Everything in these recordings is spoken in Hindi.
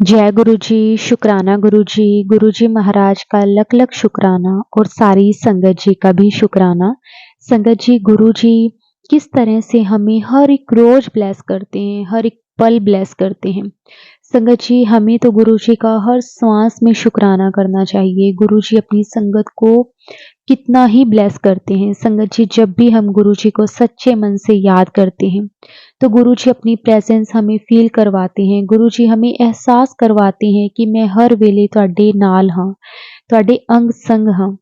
जय गुरु जी, शुक्राना गुरु जी महाराज का लख लख शुक्राना और सारी संगत जी का भी शुक्राना। संगत जी, गुरु जी किस तरह से हमें हर एक रोज ब्लेस करते हैं, हर एक पल ब्लेस करते हैं। संगत जी, हमें तो गुरु जी का हर सांस में शुक्राना करना चाहिए। गुरु जी अपनी संगत को कितना ही ब्लेस करते हैं। संगत जी, जब भी हम गुरु जी को सच्चे मन से याद करते हैं तो गुरु जी अपनी प्रेजेंस हमें फील करवाते हैं। गुरु जी हमें एहसास करवाते हैं कि मैं हर वेले तुहाडे नाल हाँ, तुहाडे अंग संग हाँ।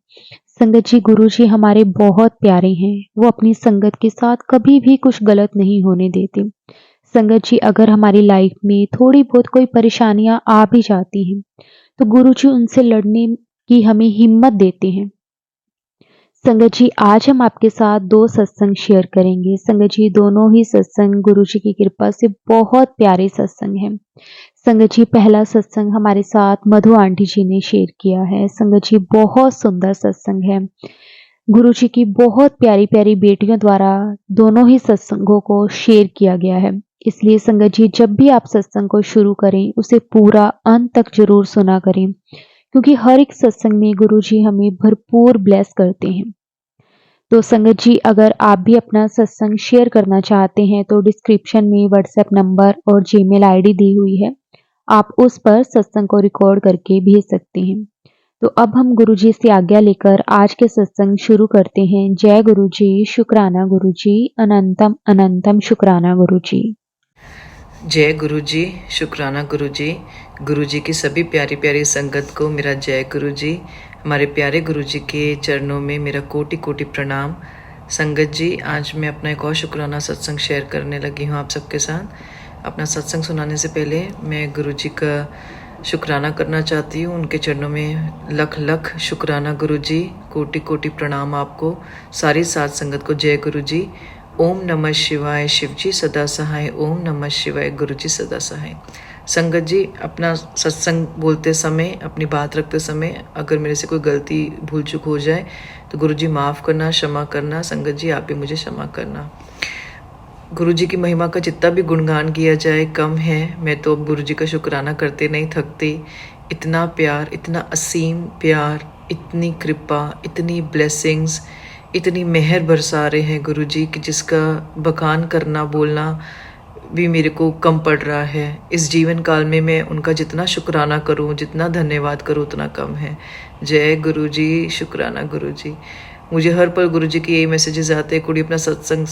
संगत जी, गुरु जी हमारे बहुत प्यारे हैं। वो अपनी संगत के साथ कभी भी कुछ गलत नहीं होने देते। संगत जी, अगर हमारी लाइफ में थोड़ी बहुत कोई परेशानियां आ भी जाती हैं तो गुरु जी उनसे लड़ने की हमें हिम्मत देते हैं। संगत जी, आज हम आपके साथ 2 सत्संग शेयर करेंगे। संगत जी, दोनों ही सत्संग गुरु जी की कृपा से बहुत प्यारे सत्संग हैं। संगत जी, पहला सत्संग हमारे साथ मधु आंटी जी ने शेयर किया है। संगत जी, बहुत सुंदर सत्संग है। गुरु जी की बहुत प्यारी-प्यारी बेटियों द्वारा दोनों ही सत्संगों को शेयर किया गया है। इसलिए संगत जी, जब भी आप सत्संग को शुरू करें, उसे पूरा अंत तक ज़रूर सुना करें, क्योंकि हर एक सत्संग में गुरु जी हमें भरपूर ब्लेस करते हैं। तो संगत जी, अगर आप भी अपना सत्संग शेयर करना चाहते हैं तो डिस्क्रिप्शन में व्हाट्सएप नंबर और जीमेल आईडी दी हुई है। आप उस पर सत्संग को रिकॉर्ड करके भेज सकते हैं। तो अब हम गुरु जी से आज्ञा लेकर आज के सत्संग शुरू करते हैं। जय गुरु जी, शुक्राना गुरु जी, अनंतम अनंतम शुक्राना गुरु जी। जय गुरु जी, शुक्राना गुरु जी की सभी प्यारी प्यारी संगत को मेरा जय गुरु जी। हमारे प्यारे गुरु जी के चरणों में मेरा कोटि कोटि प्रणाम। संगत जी, आज मैं अपना एक और शुक्राना सत्संग शेयर करने लगी हूँ आप सबके साथ। अपना सत्संग सुनाने से पहले मैं गुरु जी का शुक्राना करना चाहती हूँ। उनके चरणों में लख लख शुक्राना गुरु जी, कोटि कोटि प्रणाम आपको, सारी साथ संगत को जय गुरु जी। ओम नमः शिवाय, शिव जी सदा सहाय। ओम नमः शिवाय, गुरु जी सदा सहाय। संगत जी, अपना सत्संग बोलते समय, अपनी बात रखते समय अगर मेरे से कोई गलती भूल चूक हो जाए तो गुरु जी माफ़ करना, क्षमा करना। संगत जी, आप भी मुझे क्षमा करना। गुरु जी की महिमा का जितना भी गुणगान किया जाए कम है। मैं तो अब गुरु जी का शुक्राना करते नहीं थकती। इतना प्यार, इतना असीम प्यार, इतनी कृपा, इतनी ब्लेसिंग्स, इतनी मेहर बरसा रहे हैं गुरु जी कि जिसका बखान करना बोलना भी मेरे को कम पड़ रहा है। इस जीवन काल में मैं उनका जितना शुक्राना करूं, जितना धन्यवाद करूं, उतना कम है। जय गुरु जी, शुक्राना गुरु जी। मुझे हर पल गुरु जी के यही मैसेजेस आते हैं, कुड़ी अपना सत्संग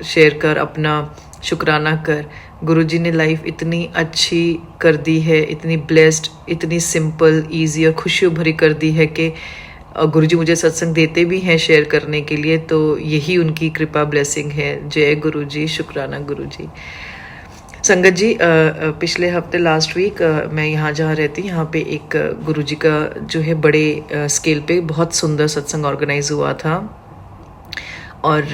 शेयर कर, अपना शुक्राना कर। गुरु जी ने लाइफ इतनी अच्छी कर दी है, इतनी ब्लेस्ड, इतनी सिंपल, ईजी और खुशियों भरी कर दी है कि गुरु जी मुझे सत्संग देते भी हैं शेयर करने के लिए, तो यही उनकी कृपा ब्लेसिंग है। जय गुरु जी, शुक्राना गुरु जी। संगत जी, पिछले हफ्ते लास्ट वीक मैं यहाँ जहाँ रहती हूँ यहाँ पे एक गुरु जी का जो है बड़े स्केल पे बहुत सुंदर सत्संग ऑर्गेनाइज हुआ था। और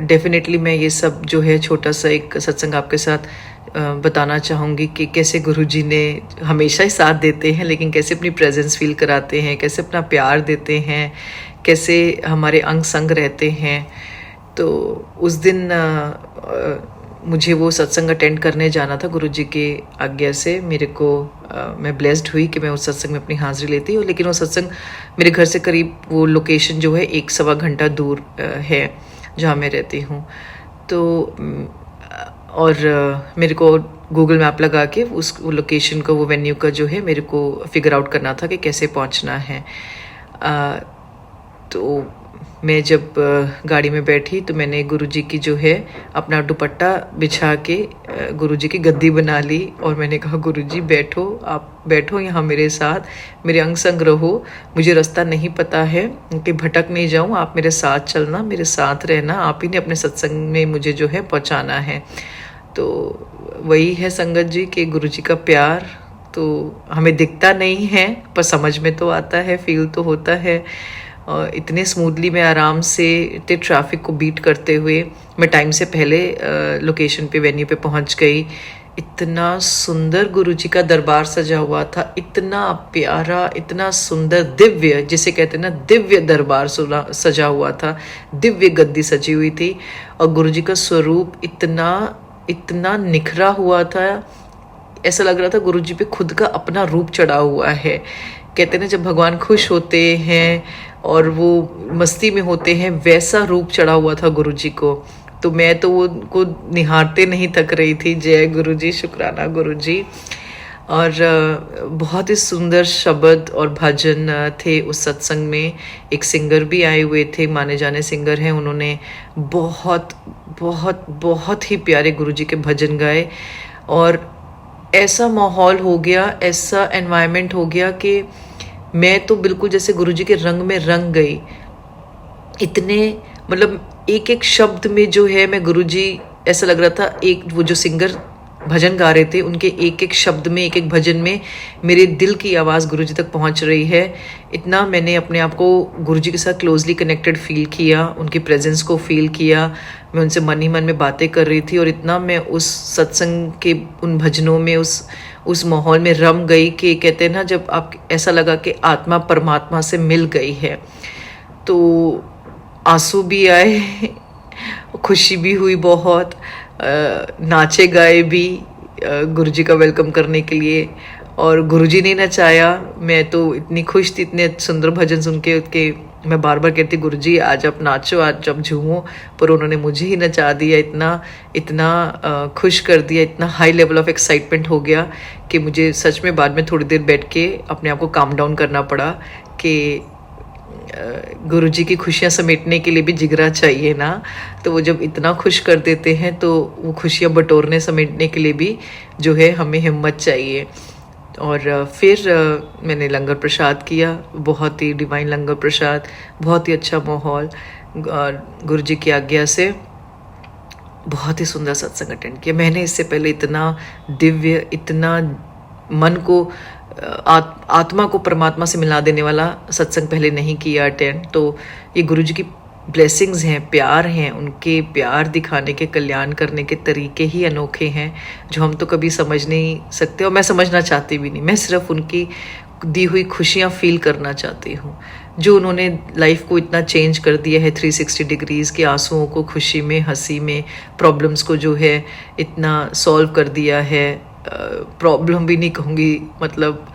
डेफिनेटली मैं ये सब जो है छोटा सा एक सत्संग आपके साथ बताना चाहूँगी कि कैसे गुरुजी ने हमेशा ही साथ देते हैं, लेकिन कैसे अपनी प्रेजेंस फील कराते हैं, कैसे अपना प्यार देते हैं, कैसे हमारे अंग संग रहते हैं। तो उस दिन मुझे वो सत्संग अटेंड करने जाना था गुरुजी के आज्ञा से। मेरे को मैं ब्लेस्ड हुई कि मैं उस सत्संग में अपनी हाजिरी लेती हूँ, लेकिन वो सत्संग मेरे घर से करीब, वो लोकेशन जो है 1-1.25 घंटा दूर है जहाँ मैं रहती हूँ। तो और मेरे को गूगल मैप लगा के उस लोकेशन को, वो वेन्यू का जो है मेरे को फिगर आउट करना था कि कैसे पहुँचना है। तो मैं जब गाड़ी में बैठी तो मैंने गुरुजी की जो है अपना दुपट्टा बिछा के गुरुजी की गद्दी बना ली और मैंने कहा, गुरुजी बैठो, आप बैठो यहाँ मेरे साथ, मेरे अंग संग रहो। मुझे रास्ता नहीं पता है कि भटक नहीं जाऊँ, आप मेरे साथ चलना, मेरे साथ रहना, आप ही ने अपने सत्संग में मुझे जो है पहुँचाना है। तो वही है संगत जी कि गुरुजी का प्यार तो हमें दिखता नहीं है पर समझ में तो आता है, फील तो होता है। इतने स्मूथली मैं आराम से इतने ट्रैफिक को बीट करते हुए मैं टाइम से पहले लोकेशन पे, वेन्यू पे पहुंच गई। इतना सुंदर गुरुजी का दरबार सजा हुआ था, इतना प्यारा, इतना सुंदर, दिव्य, जिसे कहते हैं ना, दिव्य दरबार सजा हुआ था, दिव्य गद्दी सजी हुई थी और गुरुजी का स्वरूप इतना इतना निखरा हुआ था। ऐसा लग रहा था गुरुजी पे खुद का अपना रूप चढ़ा हुआ है। कहते हैं ना, जब भगवान खुश होते हैं और वो मस्ती में होते हैं, वैसा रूप चढ़ा हुआ था गुरुजी को। तो मैं तो वो को निहारते नहीं थक रही थी। जय गुरुजी, शुक्राना गुरुजी। और बहुत ही सुंदर शब्द और भजन थे उस सत्संग में। एक सिंगर भी आए हुए थे, माने जाने सिंगर हैं, उन्होंने बहुत बहुत बहुत ही प्यारे गुरुजी के भजन गाए। और ऐसा माहौल हो गया, ऐसा एनवायरनमेंट हो गया कि मैं तो बिल्कुल जैसे गुरुजी के रंग में रंग गई। इतने मतलब एक एक शब्द में जो है मैं गुरुजी, ऐसा लग रहा था एक वो जो सिंगर भजन गा रहे थे, उनके एक एक शब्द में, एक एक भजन में मेरे दिल की आवाज़ गुरुजी तक पहुंच रही है। इतना मैंने अपने आप को गुरुजी के साथ क्लोजली कनेक्टेड फील किया, उनकी प्रेजेंस को फील किया। मैं उनसे मन ही मन में बातें कर रही थी और इतना मैं उस सत्संग के उन भजनों में, उस माहौल में रम गई कि कहते हैं ना, जब आप ऐसा लगा कि आत्मा परमात्मा से मिल गई है। तो आंसू भी आए, खुशी भी हुई बहुत, नाचे गाए भी गुरुजी का वेलकम करने के लिए। और गुरुजी ने नचाया। मैं तो इतनी खुश थी, इतने सुंदर भजन सुन के मैं बार बार कहती, गुरुजी आज आप नाचो, आज आप झूमो, पर उन्होंने मुझे ही नचा दिया। इतना खुश कर दिया, इतना हाई लेवल ऑफ एक्साइटमेंट हो गया कि मुझे सच में बाद में थोड़ी देर बैठ के अपने आप को काम डाउन करना पड़ा कि गुरुजी की खुशियाँ समेटने के लिए भी जिगरा चाहिए ना। तो वो जब इतना खुश कर देते हैं तो वो खुशियाँ बटोरने समेटने के लिए भी जो है हमें हिम्मत चाहिए। और फिर मैंने लंगर प्रसाद किया, बहुत ही डिवाइन लंगर प्रसाद, बहुत ही अच्छा माहौल, और गुरुजी की आज्ञा से बहुत ही सुंदर सत्संग अटेंड किया। मैंने इससे पहले इतना दिव्य, इतना मन को आत्मा को परमात्मा से मिला देने वाला सत्संग पहले नहीं किया अटेंड। तो ये गुरुजी की ब्लेसिंग्स हैं, प्यार हैं, उनके प्यार दिखाने के, कल्याण करने के तरीके ही अनोखे हैं जो हम तो कभी समझ नहीं सकते, और मैं समझना चाहती भी नहीं। मैं सिर्फ उनकी दी हुई खुशियाँ फील करना चाहती हूँ, जो उन्होंने लाइफ को इतना चेंज कर दिया है 360 डिग्रीज़ के, आंसुओं को खुशी में, हंसी में, प्रॉब्लम्स को जो है इतना सॉल्व कर दिया है। प्रॉब्लम भी नहीं कहूँगी, मतलब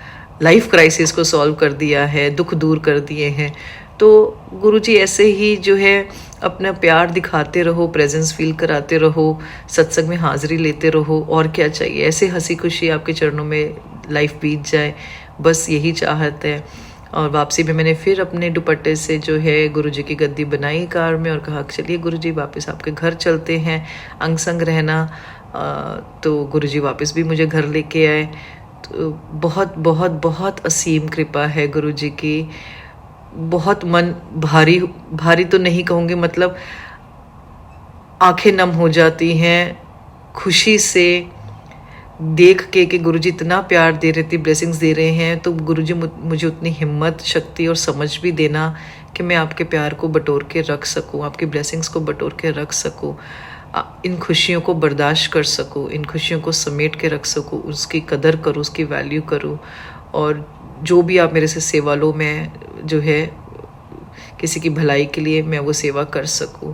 लाइफ क्राइसिस को सॉल्व कर दिया है, दुख दूर कर दिए हैं। तो गुरुजी ऐसे ही जो है अपना प्यार दिखाते रहो, प्रेजेंस फील कराते रहो, सत्संग में हाजिरी लेते रहो, और क्या चाहिए। ऐसे हंसी खुशी आपके चरणों में लाइफ बीत जाए, बस यही चाहत है। और वापसी में मैंने फिर अपने दुपट्टे से जो है गुरुजी की गद्दी बनाई कार में और कहा चलिए गुरुजी वापस आपके घर चलते हैं, अंग संग रहना। तो गुरुजी वापस भी मुझे घर लेके आए। तो बहुत बहुत बहुत असीम कृपा है गुरुजी की। बहुत मन भारी भारी तो नहीं कहूँगी, मतलब आंखें नम हो जाती हैं खुशी से देख के कि गुरुजी इतना प्यार दे रहे थे, ब्लेसिंग्स दे रहे हैं। तो गुरुजी मुझे उतनी हिम्मत, शक्ति और समझ भी देना कि मैं आपके प्यार को बटोर के रख सकूं, आपकी ब्लेसिंग्स को बटोर के रख सकूं, इन खुशियों को बर्दाश्त कर सकूं, इन खुशियों को समेट के रख सकूं, उसकी कदर करूं, उसकी वैल्यू करूं। और जो भी आप मेरे से सेवा लो, मैं जो है किसी की भलाई के लिए मैं वो सेवा कर सकूं।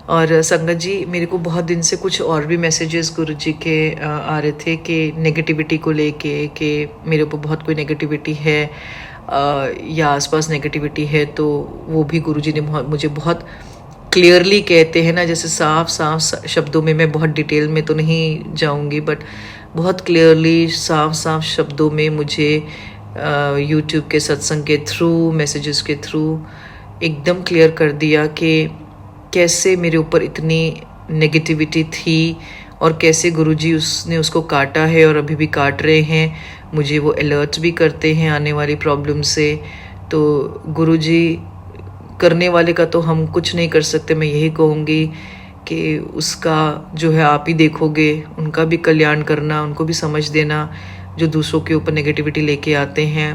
और संगत जी, मेरे को बहुत दिन से कुछ और भी मैसेजेस गुरुजी के आ रहे थे कि नेगेटिविटी को लेके, कि मेरे ऊपर बहुत कोई नेगेटिविटी है या आसपास नेगेटिविटी है। तो वो भी गुरुजी ने मुझे बहुत क्लियरली कहते हैं ना, जैसे साफ साफ शब्दों में, मैं बहुत डिटेल में तो नहीं जाऊंगी, बट बहुत क्लियरली साफ साफ शब्दों में मुझे यूट्यूब के सत्संग के थ्रू, मैसेजेस के थ्रू एकदम क्लियर कर दिया कि कैसे मेरे ऊपर इतनी नेगेटिविटी थी और कैसे गुरुजी उसको काटा है और अभी भी काट रहे हैं। मुझे वो अलर्ट भी करते हैं आने वाली प्रॉब्लम से। तो गुरुजी करने वाले का तो हम कुछ नहीं कर सकते। मैं यही कहूँगी कि उसका जो है आप ही देखोगे, उनका भी कल्याण करना, उनको भी समझ देना जो दूसरों के ऊपर नेगेटिविटी लेके आते हैं।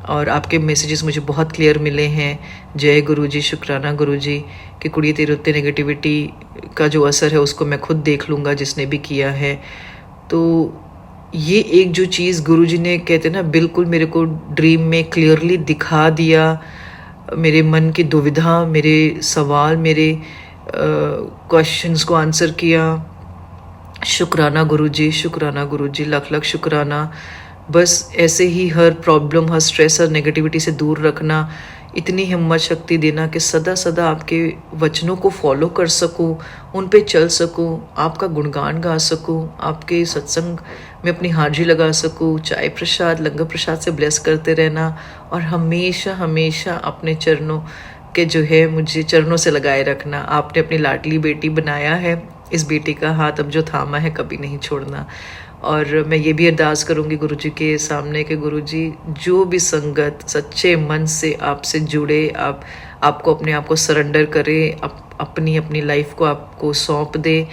और आपके मैसेजेस मुझे बहुत क्लियर मिले हैं। जय गुरुजी, शुक्राना गुरुजी कि कुड़ी तेरे उत्ते नेगेटिविटी का जो असर है उसको मैं खुद देख लूँगा, जिसने भी किया है। तो ये एक जो चीज़ गुरुजी ने कहते ना बिल्कुल मेरे को ड्रीम में क्लियरली दिखा दिया, मेरे मन की दुविधा, मेरे सवाल, मेरे क्वेश्चंस को आंसर किया। शुक्राना गुरुजी, शुक्राना गुरुजी, लख लख शुक्राना। बस ऐसे ही हर प्रॉब्लम, हर स्ट्रेस, हर नेगेटिविटी से दूर रखना, इतनी हिम्मत शक्ति देना कि सदा सदा आपके वचनों को फॉलो कर सकूं, उन पे चल सकूं, आपका गुणगान गा सकूं, आपके सत्संग में अपनी हाजिरी लगा सकूं, चाय प्रसाद, लंगर प्रसाद से ब्लेस करते रहना, और हमेशा हमेशा अपने चरणों के जो है मुझे चरणों से लगाए रखना। आपने अपनी लाडली बेटी बनाया है, इस बेटी का हाथ अब जो थामा है कभी नहीं छोड़ना। और मैं ये भी अरदास करूँगी गुरुजी के सामने कि गुरुजी जो भी संगत सच्चे मन से आपसे जुड़े, आपको अपने आप को सरेंडर करे, अपनी अपनी लाइफ को आपको सौंप दे,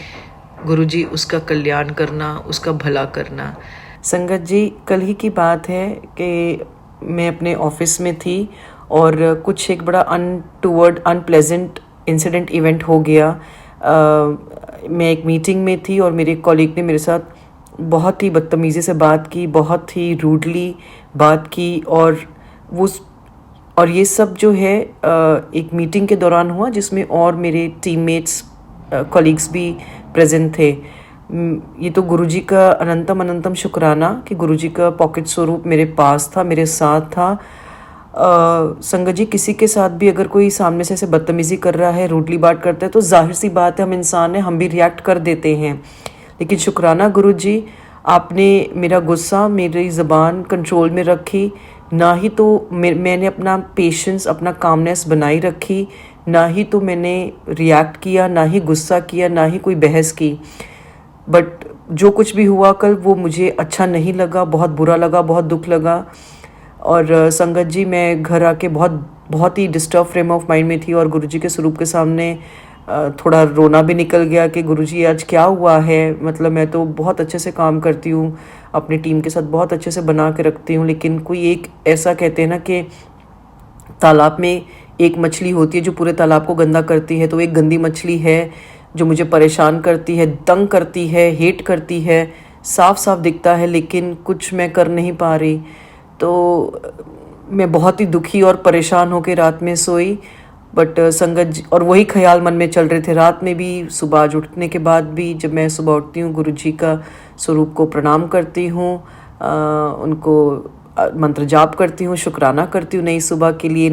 गुरुजी उसका कल्याण करना, उसका भला करना। संगत जी, कल ही की बात है कि मैं अपने ऑफिस में थी और कुछ एक बड़ा अनप्लेजेंट इंसिडेंट इवेंट हो गया। मैं एक मीटिंग में थी और मेरे कॉलीग ने मेरे साथ बहुत ही बदतमीज़ी से बात की, बहुत ही रूडली बात की, और ये सब जो है एक मीटिंग के दौरान हुआ जिसमें और मेरे टीममेट्स, कॉलीग्स भी प्रेजेंट थे। ये तो गुरुजी का अनंतम अनंतम शुक्राना कि गुरुजी का पॉकेट स्वरूप मेरे पास था, मेरे साथ था। संगत जी, किसी के साथ भी अगर कोई सामने से ऐसे बदतमीज़ी कर रहा है, रूडली बात करता है, तो जाहिर सी बात है, हम इंसान हैं, हम भी रिएक्ट कर देते हैं। लेकिन शुक्राना गुरुजी, आपने मेरा गुस्सा, मेरी ज़बान कंट्रोल में रखी। ना ही तो मैंने अपना पेशेंस, अपना कामनेस बनाई रखी, ना ही तो मैंने रिएक्ट किया, ना ही गुस्सा किया, ना ही कोई बहस की। बट जो कुछ भी हुआ कल, वो मुझे अच्छा नहीं लगा, बहुत बुरा लगा, बहुत दुख लगा। और संगत जी, मैं घर आके बहुत ही डिस्टर्ब फ्रेम ऑफ माइंड में थी और गुरुजी के स्वरूप के सामने थोड़ा रोना भी निकल गया कि गुरुजी आज क्या हुआ है। मतलब मैं तो बहुत अच्छे से काम करती हूँ, अपनी टीम के साथ बहुत अच्छे से बना के रखती हूँ, लेकिन कोई एक ऐसा कहते हैं ना कि तालाब में एक मछली होती है जो पूरे तालाब को गंदा करती है, तो एक गंदी मछली है जो मुझे परेशान करती है, तंग करती है, हेट करती है, साफ साफ दिखता है, लेकिन कुछ मैं कर नहीं पा रही। तो मैं बहुत ही दुखी और परेशान होकर रात में सोई। बट संगत जी, और वही ख्याल मन में चल रहे थे रात में भी, सुबह आज उठने के बाद भी। जब मैं सुबह उठती हूँ, गुरुजी का स्वरूप को प्रणाम करती हूँ, उनको मंत्र जाप करती हूँ, शुक्राना करती हूँ नई सुबह के लिए,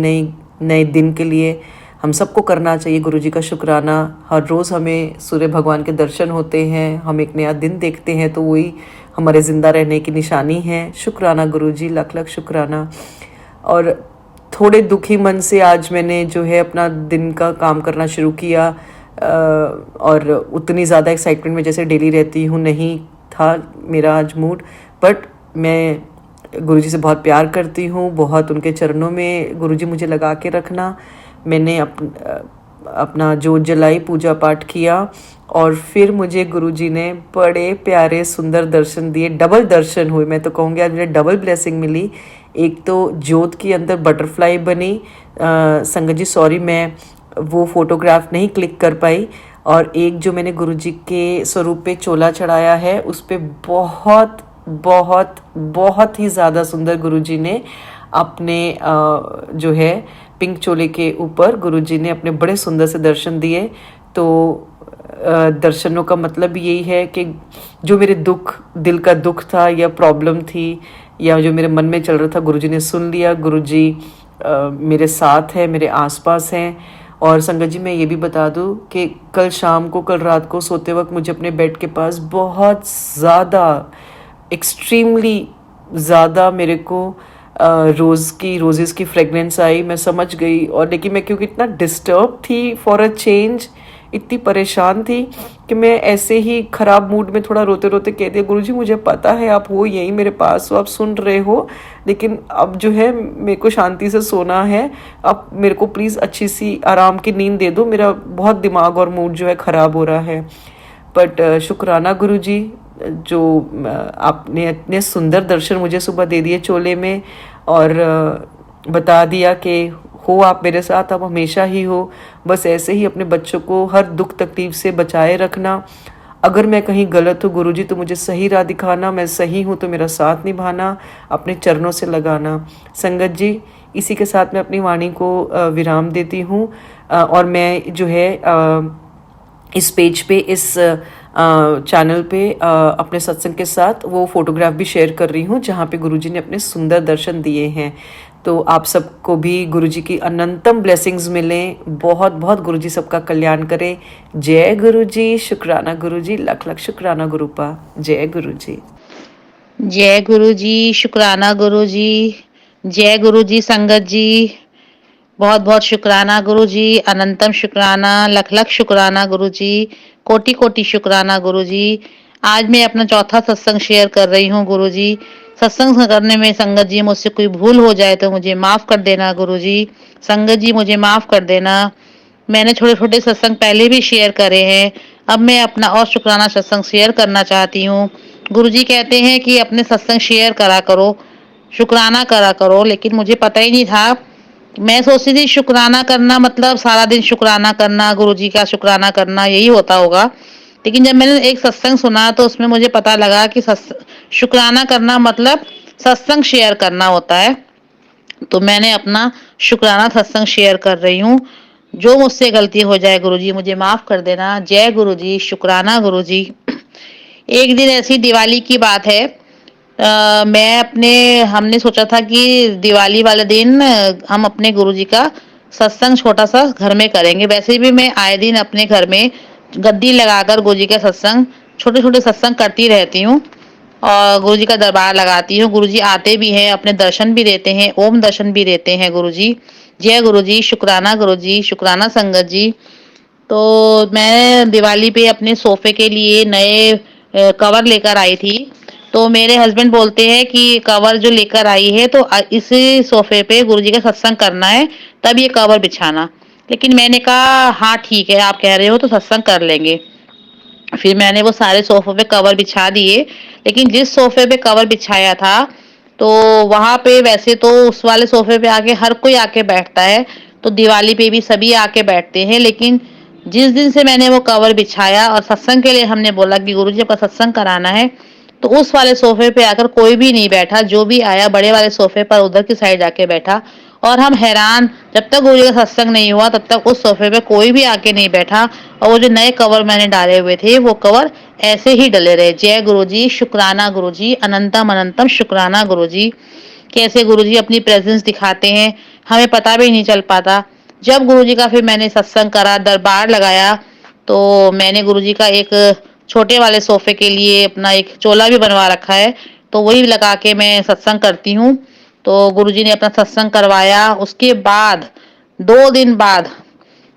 नए दिन के लिए। हम सबको करना चाहिए गुरुजी का शुक्राना। हर रोज़ हमें सूर्य भगवान के दर्शन होते हैं, हम एक नया दिन देखते हैं, तो वही हमारे ज़िंदा रहने की निशानी है। शुक्राना गुरुजी, लख लख शुक्राना। और थोड़े दुखी मन से आज मैंने जो है अपना दिन का काम करना शुरू किया, और उतनी ज़्यादा एक्साइटमेंट में जैसे डेली रहती हूँ नहीं था मेरा आज मूड। बट मैं गुरुजी से बहुत प्यार करती हूँ, बहुत उनके चरणों में गुरुजी मुझे लगा के रखना। मैंने अपना जोत जलाई, पूजा पाठ किया, और फिर मुझे गुरुजी ने बड़े प्यारे सुंदर दर्शन दिए। डबल दर्शन हुए, मैं तो कहूँगी आज मुझे डबल ब्लेसिंग मिली। एक तो जोत के अंदर बटरफ्लाई बनी, संगत जी सॉरी मैं वो फोटोग्राफ नहीं क्लिक कर पाई, और एक जो मैंने गुरुजी के स्वरूप पे चोला चढ़ाया है, उस पे बहुत बहुत बहुत ही ज़्यादा सुंदर गुरुजी ने अपने जो है पिंक चोले के ऊपर गुरुजी ने अपने बड़े सुंदर से दर्शन दिए। तो दर्शनों का मतलब यही है कि जो मेरे दिल का दुख था या प्रॉब्लम थी या जो मेरे मन में चल रहा था, गुरुजी ने सुन लिया। गुरुजी मेरे साथ है, मेरे आसपास हैं। और संगत जी, मैं ये भी बता दूं कि कल रात को सोते वक्त मुझे अपने बेड के पास बहुत ज़्यादा, एक्सट्रीमली ज़्यादा मेरे को रोजेस की फ्रेगनेंस आई। मैं समझ गई, और लेकिन मैं क्योंकि इतना डिस्टर्ब थी फॉर अ चेंज, इतनी परेशान थी कि मैं ऐसे ही ख़राब मूड में थोड़ा रोते रोते कह दिया, गुरुजी मुझे पता है आप हो यहीं मेरे पास, हो आप सुन रहे हो, लेकिन अब जो है मेरे को शांति से सोना है, अब मेरे को प्लीज़ अच्छी सी आराम की नींद दे दो, मेरा बहुत दिमाग और मूड जो है ख़राब हो रहा है। बट शुक्राना गुरुजी, जो आपने इतने सुंदर दर्शन मुझे सुबह दे दिए चोले में, और बता दिया कि हो आप मेरे साथ, आप हमेशा ही हो। बस ऐसे ही अपने बच्चों को हर दुख तकलीफ से बचाए रखना। अगर मैं कहीं गलत हूँ गुरुजी तो मुझे सही राह दिखाना, मैं सही हूँ तो मेरा साथ निभाना, अपने चरणों से लगाना। संगत जी, इसी के साथ मैं अपनी वाणी को विराम देती हूँ। और मैं जो है इस पेज पे इस चैनल पे अपने सत्संग के साथ वो फोटोग्राफ भी शेयर कर रही हूँ, जहाँ पे गुरुजी ने अपने सुंदर दर्शन दिए हैं। तो आप सबको भी गुरुजी की अनंतम ब्लेसिंग्स मिलें, बहुत बहुत गुरुजी सबका कल्याण करें। जय गुरुजी, शुक्राना गुरुजी, लख लख शुक्राना गुरुपा। जय गुरुजी। जय गुरु जी, शुक्राना गुरु जी, जय गुरु जी संगत जी, बहुत बहुत शुक्राना गुरु जी, अनंतम शुक्राना, लख लख शुक्राना गुरु जी, कोटि कोटि शुक्राना गुरु जी। आज मैं अपना चौथा सत्संग शेयर कर रही हूँ गुरु जी। सत्संग करने में संगत जी मुझसे कोई भूल हो जाए तो मुझे माफ कर देना गुरु जी। संगत जी मुझे माफ कर देना। मैंने छोटे छोटे सत्संग पहले भी शेयर करे हैं, अब मैं अपना और शुक्राना सत्संग शेयर करना चाहती हूँ। गुरुजी कहते हैं कि अपने सत्संग शेयर करा करो, शुक्राना करा करो, लेकिन मुझे पता ही नहीं था। मैं सोचती थी शुक्राना करना मतलब सारा दिन शुक्राना करना, गुरुजी का शुक्राना करना, यही होता होगा। लेकिन जब मैंने एक सत्संग सुना तो उसमें मुझे पता लगा कि शुक्राना करना मतलब सत्संग शेयर करना होता है। तो मैंने अपना शुक्राना सत्संग शेयर कर रही हूँ। जो मुझसे गलती हो जाए गुरुजी मुझे माफ कर देना। जय गुरुजी, शुक्राना गुरुजी। एक दिन ऐसी दिवाली की बात है, हमने सोचा था कि दिवाली वाले दिन हम अपने गुरुजी का सत्संग छोटा सा घर में करेंगे। वैसे भी मैं आए दिन अपने घर में गद्दी लगाकर गुरुजी का सत्संग, छोटे छोटे सत्संग करती रहती हूँ और गुरुजी का दरबार लगाती हूँ। गुरुजी आते भी हैं, अपने दर्शन भी देते हैं, ओम दर्शन भी देते हैं गुरुजी। जय गुरुजी, शुक्राना गुरुजी, शुक्राना संगत जी। तो मैं दिवाली पे अपने सोफे के लिए नए कवर लेकर आई थी। तो मेरे हस्बैंड बोलते हैं कि कवर जो लेकर आई है तो इसी सोफे पे गुरुजी का सत्संग करना है, तब ये कवर बिछाना। लेकिन मैंने कहा हाँ ठीक है, आप कह रहे हो तो सत्संग कर लेंगे। फिर मैंने वो सारे सोफों पे कवर बिछा दिए। लेकिन जिस सोफे पे कवर बिछाया था तो वहां पे वैसे तो उस वाले सोफे पे आके हर कोई आके बैठता है, तो दिवाली पे भी सभी आके बैठते हैं। लेकिन जिस दिन से मैंने वो कवर बिछाया और सत्संग के लिए हमने बोला कि गुरुजी का सत्संग कराना है, तो उस वाले सोफे पे आकर कोई भी नहीं बैठा। जो भी आया बड़े वाले सोफे पर उधर की साइड जाके बैठा। और हम हैरान, जब तक गुरुजी का सत्संग नहीं हुआ तब तक उस सोफे पे कोई भी आके नहीं बैठा। और वो जो नए कवर मैंने डाले हुए थे वो कवर ऐसे ही डले रहे। जय गुरुजी, शुक्राना गुरुजी, अनंतम अनंतम शुक्राना गुरुजी। कैसे गुरुजी अपनी प्रेजेंस दिखाते हैं, हमें पता भी नहीं चल पाता। जब गुरुजी का फिर मैंने सत्संग करा, दरबार लगाया, तो मैंने गुरुजी का एक छोटे वाले सोफे के लिए अपना एक चोला भी बनवा रखा है, तो वही लगा के मैं सत्संग करती हूँ। तो गुरुजी ने अपना सत्संग करवाया। उसके बाद 2 दिन बाद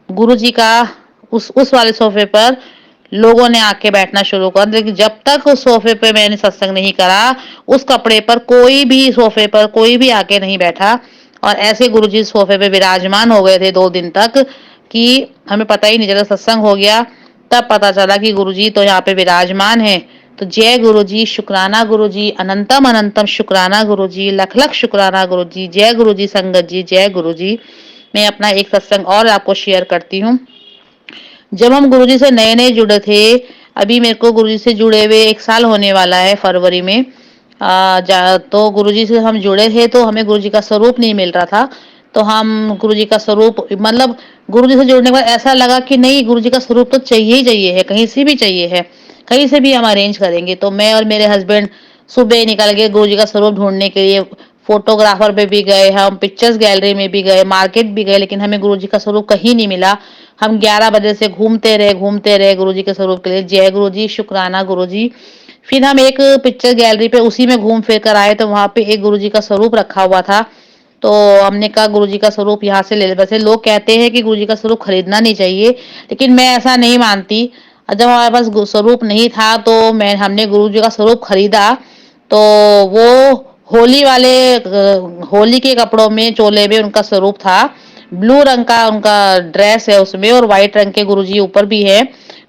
गुरुजी का उस वाले सोफे पर लोगों ने आके बैठना शुरू कर। लेकिन जब तक उस सोफे पे मैंने सत्संग नहीं करा, उस कपड़े पर कोई भी, सोफे पर कोई भी आके नहीं बैठा। और ऐसे गुरुजी सोफे पे विराजमान हो गए थे 2 दिन तक कि हमें पता ही नहीं चला। सत्संग हो गया तब पता चला कि गुरुजी तो यहाँ पे विराजमान है। तो जय गुरुजी, शुक्राना गुरुजी, अनंतम अनंतम शुक्राना गुरुजी, लख लख शुक्राना गुरुजी। जय गुरुजी संगत जी, जय गुरुजी। मैं अपना एक सत्संग और आपको शेयर करती हूँ। जब हम गुरुजी से नए नए जुड़े थे, अभी मेरे को गुरुजी से जुड़े हुए 1 साल होने वाला है फरवरी में। तो गुरुजी से हम जुड़े थे तो हमें गुरुजी का स्वरूप नहीं मिल रहा था। तो हम गुरुजी का स्वरूप मतलब गुरुजी से जुड़ने के बाद ऐसा लगा कि नहीं, गुरुजी का स्वरूप तो चाहिए ही चाहिए है, कहीं से भी चाहिए है, कहीं से भी हम अरेंज करेंगे। तो मैं और मेरे हस्बैंड सुबह निकल गए गुरुजी का स्वरूप ढूंढने के लिए। फोटोग्राफर पे भी गए, हम पिक्चर्स गैलरी में भी गए, मार्केट भी गए, लेकिन हमें गुरुजी का स्वरूप कहीं नहीं मिला। हम 11 बजे से घूमते रहे गुरुजी के स्वरूप के लिए। जय गुरुजी, शुक्राना गुरुजी। फिर हम एक पिक्चर गैलरी पे उसी में घूम फिर कर आए, तो वहां पे एक गुरुजी का स्वरूप रखा हुआ था। तो हमने कहा गुरुजी का स्वरूप यहाँ से ले ले। वैसे लोग कहते हैं कि गुरुजी का स्वरूप खरीदना नहीं चाहिए, लेकिन मैं ऐसा नहीं मानती। जब हमारे पास स्वरूप नहीं था तो हमने गुरुजी का स्वरूप खरीदा। तो वो होली के कपड़ों में, चोले में उनका स्वरूप था। ब्लू रंग का उनका ड्रेस है उसमें, और व्हाइट रंग के गुरुजी ऊपर भी है।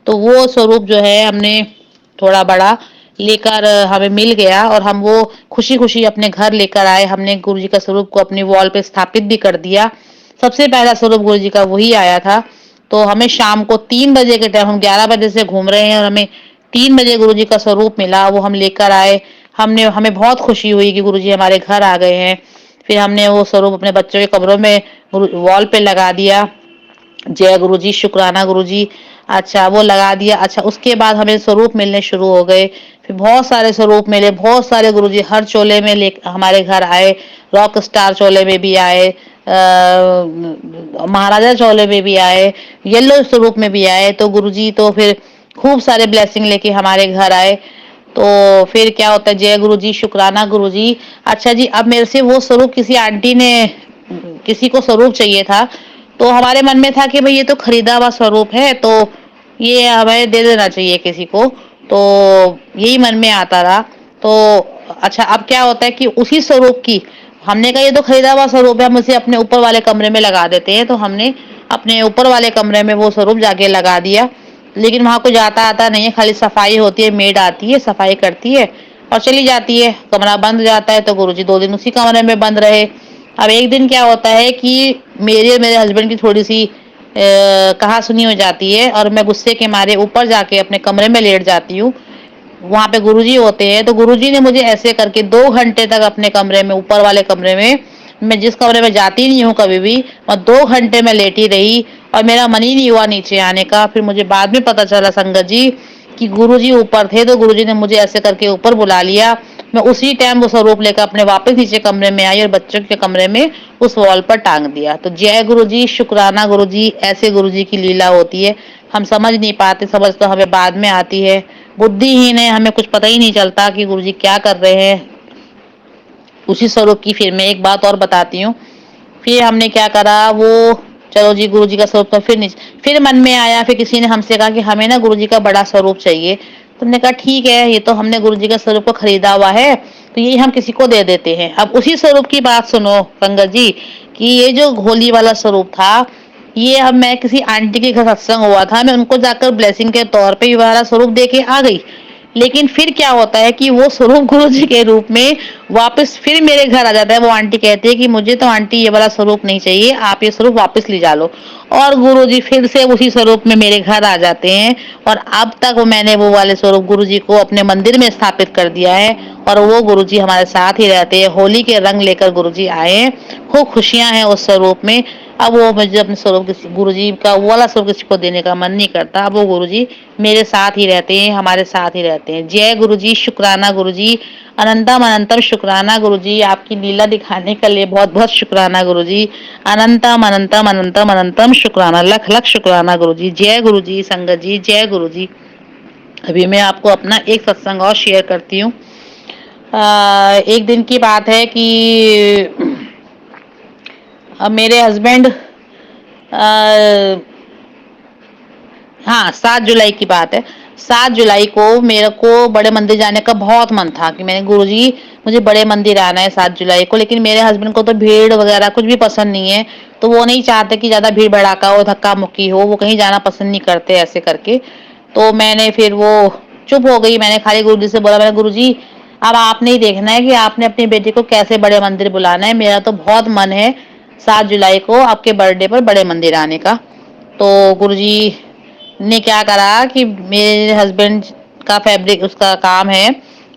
तो वो स्वरूप जो है हमने थोड़ा बड़ा लेकर हमें मिल गया, और हम वो खुशी खुशी अपने घर लेकर आए। हमने गुरुजी का स्वरूप को अपनी वॉल पे स्थापित भी कर दिया। सबसे पहला स्वरूप गुरुजी का वही आया था। तो हमें शाम को 3 बजे के टाइम, हम 11 बजे से घूम रहे हैं और हमें 3 बजे गुरुजी का स्वरूप मिला, वो हम लेकर आए। हमें बहुत खुशी हुई कि गुरुजी हमारे घर आ गए हैं। फिर हमने वो स्वरूप अपने बच्चों के कमरों में वॉल पे लगा दिया। जय गुरुजी, शुक्राना गुरुजी, अच्छा वो लगा दिया। अच्छा उसके बाद हमें स्वरूप मिलने शुरू हो गए। फिर बहुत सारे स्वरूप मिले, बहुत सारे गुरुजी हर चोले में ले हमारे घर आए। रॉक स्टार चोले में भी आए, महाराजा चोले में भी आए, येलो स्वरूप में भी आए। तो गुरुजी तो फिर खूब सारे ब्लेसिंग लेके हमारे घर आए। तो फिर क्या होता है, जय गुरु जी, शुक्राना गुरु जी। अच्छा जी, अब मेरे से वो स्वरूप किसी आंटी ने, किसी को स्वरूप चाहिए था, तो हमारे मन में था कि भाई ये तो खरीदा हुआ स्वरूप है, तो ये हमें दे देना चाहिए किसी को। तो यही मन में आता रहा। तो अच्छा अब क्या होता है कि उसी स्वरूप की हमने कहा ये तो खरीदा हुआ स्वरूप है, हम उसे अपने ऊपर वाले कमरे में लगा देते हैं। तो हमने अपने ऊपर वाले कमरे में वो स्वरूप जाके लगा दिया। लेकिन वहां कोई जाता आता नहीं है, खाली सफाई होती है, मेड आती है, सफाई करती है और चली जाती है। कमरा बंद हो जाता है। तो गुरुजी 2 दिन उसी कमरे में बंद रहे। अब एक दिन क्या होता है कि मेरे हस्बैंड की थोड़ी सी कहा सुनी हो जाती है और मैं गुस्से के मारे ऊपर जाके अपने कमरे में लेट जाती हूँ। वहां पे गुरुजी होते हैं, तो गुरुजी ने मुझे ऐसे करके 2 घंटे तक अपने कमरे में, ऊपर वाले कमरे में, मैं जिस कमरे में जाती नहीं हूँ कभी भी, वहां 2 घंटे में लेटी रही और मेरा मन ही नहीं हुआ नीचे आने का। फिर मुझे बाद में पता चला संगत जी कि गुरुजी ऊपर थे, तो गुरुजी ने मुझे ऐसे करके ऊपर बुला लिया। मैं उसी टाइम वो स्वरूप लेकर अपने वापस नीचे कमरे में आई और बच्चों के कमरे में उस वॉल पर टांग दिया। तो जय गुरुजी, शुक्राना गुरुजी, ऐसे गुरुजी की लीला होती है। हम समझ नहीं पाते, समझ तो हमें बाद में आती है। बुद्धिहीन है, हमें कुछ पता ही नहीं चलता कि गुरुजी क्या कर रहे हैं उसी स्वरूप की। फिर मैं एक बात और बताती हूँ। फिर हमने क्या करा, वो चलो जी गुरुजी का स्वरूप, तो फिर मन में आया, फिर किसी ने हमसे कहा कि हमें ना गुरुजी का बड़ा स्वरूप चाहिए। तुमने कहा ठीक है, ये तो हमने गुरुजी का स्वरूप को खरीदा हुआ है, तो ये हम किसी को दे देते हैं। अब उसी स्वरूप की बात सुनो संगत जी, कि ये जो होली वाला स्वरूप था, ये अब मैं किसी आंटी के घर सत्संग हुआ था, मैं उनको जाकर ब्लेसिंग के तौर पे ये वाला स्वरूप दे के आ गई। लेकिन फिर क्या होता है कि वो स्वरूप गुरुजी के रूप में वापस फिर मेरे घर आ जाता है। वो आंटी कहती है कि मुझे तो आंटी ये वाला स्वरूप नहीं चाहिए, आप ये स्वरूप वापस ले जा लो। और गुरुजी फिर से उसी स्वरूप में मेरे घर आ जाते हैं। और अब तक मैंने वो वाले स्वरूप गुरुजी को अपने मंदिर में स्थापित कर दिया है और वो गुरुजी हमारे साथ ही रहते हैं। होली के रंग लेकर गुरुजी आए हैं, खूब खुशियां हैं उस स्वरूप में। अब वो मुझे अपने स्वरूप किसी गुरुजी का वो वाला स्वरूप किसी को देने का मन नहीं करता। अब वो गुरुजी मेरे साथ ही रहते हैं, हमारे साथ ही रहते हैं। जय गुरुजी, शुक्राना गुरुजी, अनंतम अनंतम शुक्राना गुरुजी, आपकी लीला दिखाने के लिए बहुत बहुत शुक्राना गुरुजी। अनंतम अनंतम अनंतम अनंतम शुक्राना, लख लख शुक्राना गुरुजी। जय गुरुजी संगत जी, जय गुरुजी। अभी मैं आपको अपना एक सत्संग और शेयर करती हूँ। एक दिन की बात है कि अब मेरे हस्बैंड, हाँ 7 जुलाई की बात है। 7 जुलाई को मेरे को बड़े मंदिर जाने का बहुत मन था कि मैंने गुरुजी मुझे बड़े मंदिर आना है 7 जुलाई को। लेकिन मेरे हस्बैंड को तो भीड़ वगैरह कुछ भी पसंद नहीं है, तो वो नहीं चाहते कि ज्यादा भीड़ भड़ाका हो, धक्का मुक्की हो, वो कहीं जाना पसंद नहीं करते ऐसे करके। तो मैंने फिर वो चुप हो गई। मैंने खाली गुरुजी से बोला, मैंने गुरुजी अब आपने ही देखना है कि आपने अपनी बेटी को कैसे बड़े मंदिर बुलाना है, मेरा तो बहुत मन है 7 जुलाई को आपके बर्थडे पर बड़े मंदिर आने का। तो गुरुजी ने क्या करा कि मेरे हस्बैंड का फैब्रिक उसका काम है,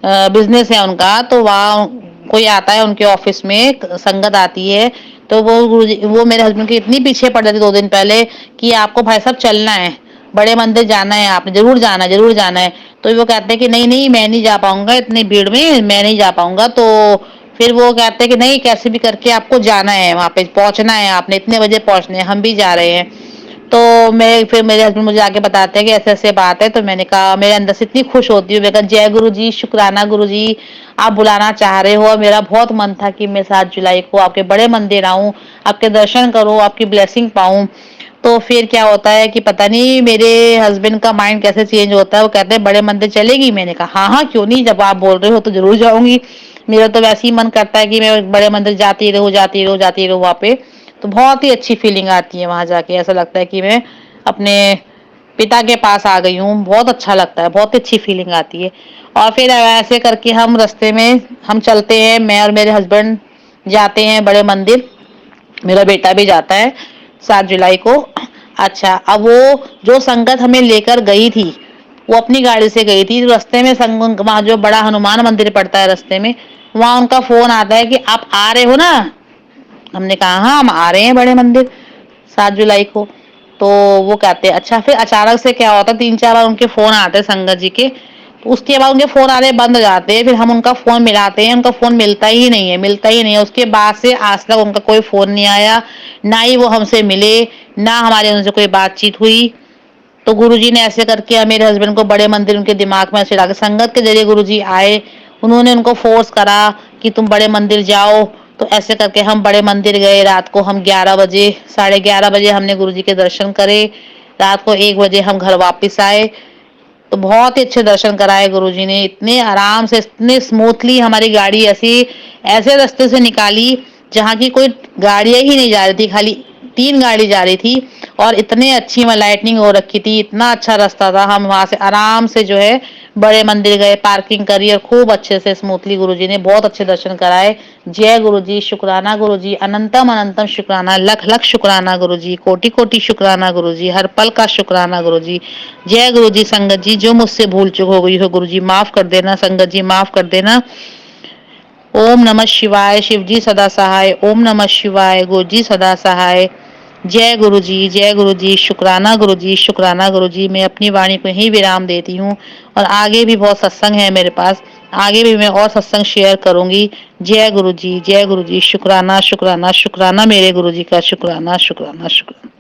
बिजनेस है उनका, तो वहाँ कोई आता है उनके ऑफिस में, संगत आती है। तो वो मेरे हस्बैंड के इतनी पीछे पड़ जाती 2 दिन पहले कि आपको भाई साहब चलना है, बड़े मंदिर जाना है, आपने जरूर जाना है, जरूर जाना है। तो वो कहते हैं कि नहीं नहीं मैं नहीं जा पाऊंगा, इतनी भीड़ में मैं नहीं जा पाऊंगा। तो फिर वो कहते हैं कि नहीं कैसे भी करके आपको जाना है, वहां पे पहुंचना है, आपने इतने बजे पहुंचना है, हम भी जा रहे हैं। तो मैं फिर मेरे हस्बैंड मुझे आके बताते हैं कि ऐसे ऐसे बात है। तो मैंने कहा, मेरे अंदर से इतनी खुश होती हूँ, मैंने कहा जय गुरु जी, शुक्राना गुरु जी, आप बुलाना चाह रहे हो और मेरा बहुत मन था कि मैं 7 जुलाई को आपके बड़े मंदिर आऊं, आपके दर्शन करूं, आपकी ब्लेसिंग पाऊं। तो फिर क्या होता है कि पता नहीं मेरे हस्बैंड का माइंड कैसे चेंज होता है, वो कहते हैं बड़े मंदिर चलेगी। मैंने कहा हाँ हाँ क्यों नहीं, जब आप बोल रहे हो तो जरूर जाऊंगी। मेरा तो वैसे ही मन करता है कि मैं बड़े मंदिर जाती रहूं, जाती रहूं, जाती रहूं वहां पे। तो बहुत ही अच्छी फीलिंग आती है वहां जाके, ऐसा लगता है कि मैं अपने पिता के पास आ गई हूँ। बहुत अच्छा लगता है, बहुत अच्छी फीलिंग आती है। और फिर ऐसे करके हम रास्ते में हम चलते हैं, मैं और मेरे हस्बैंड जाते हैं बड़े मंदिर, मेरा बेटा भी जाता है 7 जुलाई को। अच्छा अब वो जो संगत हमें लेकर गई थी, वो अपनी गाड़ी से गई थी। रास्ते में वहां जो बड़ा हनुमान मंदिर पड़ता है रास्ते में, वहां उनका फोन आता है कि आप आ रहे हो ना। हमने कहा हाँ हम आ रहे हैं बड़े मंदिर 7 जुलाई को। तो वो कहते हैं अच्छा, फिर अचानक से क्या होता है 3-4 बार उनके फ़ोन आते हैं संगत जी के, तो उसके बाद उनके फ़ोन आने बंद हो जाते हैं, फिर हम उनका फ़ोन मिलाते हैं, उनका फ़ोन मिलता ही नहीं है। उसके बाद से आज तक उनका कोई फ़ोन नहीं आया, ना ही वो हमसे मिले, ना हमारी उनसे कोई बातचीत हुई। तो गुरुजी ने ऐसे करके मेरे हस्बैंड को बड़े मंदिर उनके दिमाग में ऐसे डाला, संगत के जरिए गुरुजी आए, उन्होंने उनको फोर्स करा कि तुम बड़े मंदिर जाओ। तो ऐसे करके हम बड़े मंदिर गए। रात को हम 11 बजे, 11:30 बजे हमने गुरुजी के दर्शन करे। रात को 1 बजे हम घर वापस आए। तो बहुत ही अच्छे दर्शन कराए गुरुजी ने, इतने आराम से, इतने स्मूथली हमारी गाड़ी ऐसे रास्ते से निकाली जहाँ की कोई गाड़ियां ही नहीं जा रही थी, खाली 3 गाड़ी जा रही थी और इतने अच्छी वहाँ लाइटनिंग हो रखी थी, इतना अच्छा रास्ता था। हम वहां से आराम से जो है बड़े मंदिर गए, पार्किंग करी और खूब अच्छे से स्मूथली गुरुजी ने बहुत अच्छे दर्शन कराए। जय गुरुजी, शुक्राना गुरुजी, अनंतम अनंतम शुक्राना, लख लख शुक्राना गुरुजी, कोटि कोटि शुक्राना गुरुजी, हर पल का शुक्राना गुरुजी। जय गुरुजी। संगत जी, जो मुझसे भूल चूक हो गई हो गुरुजी माफ कर देना, संगत जी माफ कर देना। ओम नमः शिवाय, शिवजी सदा सहाय। ओम नमः शिवाय, गुरुजी सदा सहाय। जय गुरुजी, जय गुरुजी, शुक्राना गुरुजी, शुक्राना गुरुजी। मैं अपनी वाणी को यहीं विराम देती हूँ और आगे भी बहुत सत्संग है मेरे पास, आगे भी मैं और सत्संग शेयर करूंगी। जय गुरुजी, जय गुरुजी, शुक्राना शुक्राना शुक्राना मेरे गुरुजी का, शुक्राना शुक्राना शुक्राना।